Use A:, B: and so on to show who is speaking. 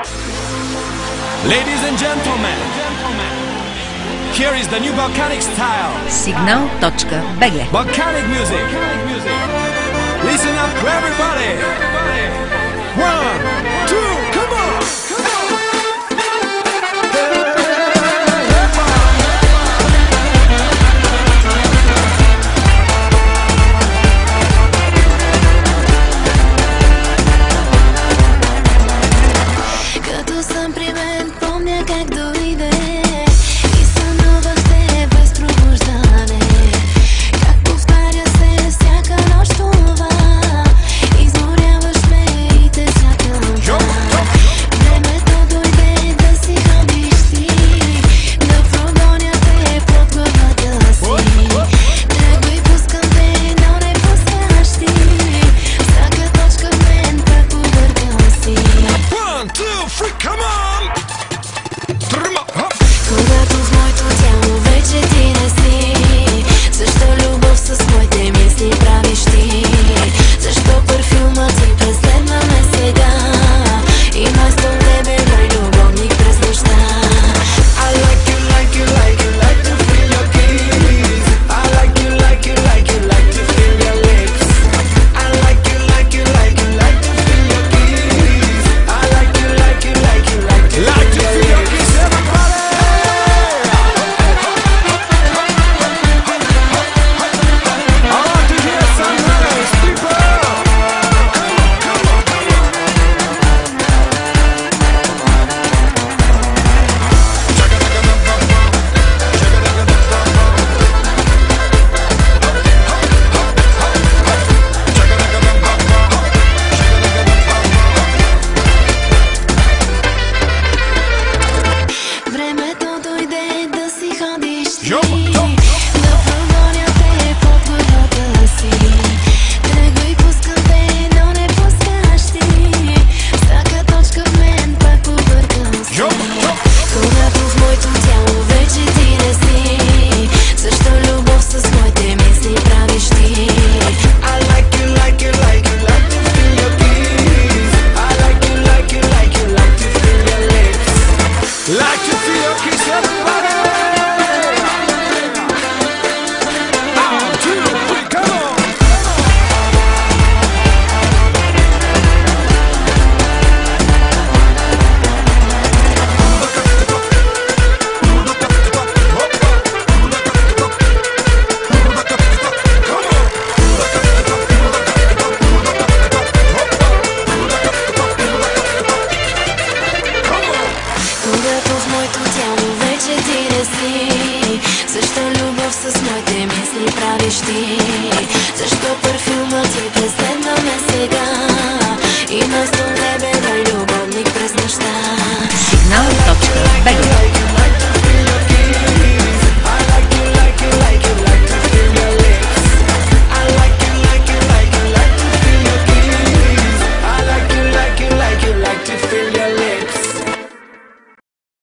A: Ladies and gentlemen, here is the new Balkanic style.
B: Signal.bg.
A: Balkanic music. Listen up everybody. 1, 2, come on.
C: Като съм при мен, помня как дойде и сънувахте без пробуждане. Как повтаря се всяка нощ това, изморяваш ме и те чакам. Времето дойде да си ходиш ти, да прогоня те под главата си. Тръгвай, пускам те, но не пускаш ти. Всяка точка в мен пак повъркам си.
A: 1, 2, 3, come on!
C: Когато в моето тяло вече ти не си, защо любов с моите мисли правиш ти? Защо парфюмът ти преследва ме сега? И вместо тебе мой любовник през нощта.
D: I like you, like you, like you, like to feel your kiss. I like you, like you, like you, like to feel your lips. I like you, like you, like you, like to feel your kiss. I like you, like you, like you, like to feel your kiss.
C: Времето дойде да си ходиш ти,
A: Yo, yo.
C: да прогоня те под главата си. Тръгвай, пускам те, но не пускаш ти. Всяка точка в мен пак повъркам си. Когато в моето тяло вече ти не си, защо любов с моите мисли правиш ти?
D: I like you, like you, like you, like to feel your kiss. I like you, like you, like you, like to feel your lips.
A: Like to feel your kiss, everybody. 1, 2, 3, come on.
C: Когато в моето тяло вече ти не си, защо любов с моите мисли правиш ти? Защо парфюмът ти преследва ме сега? И вместо тебе мой любов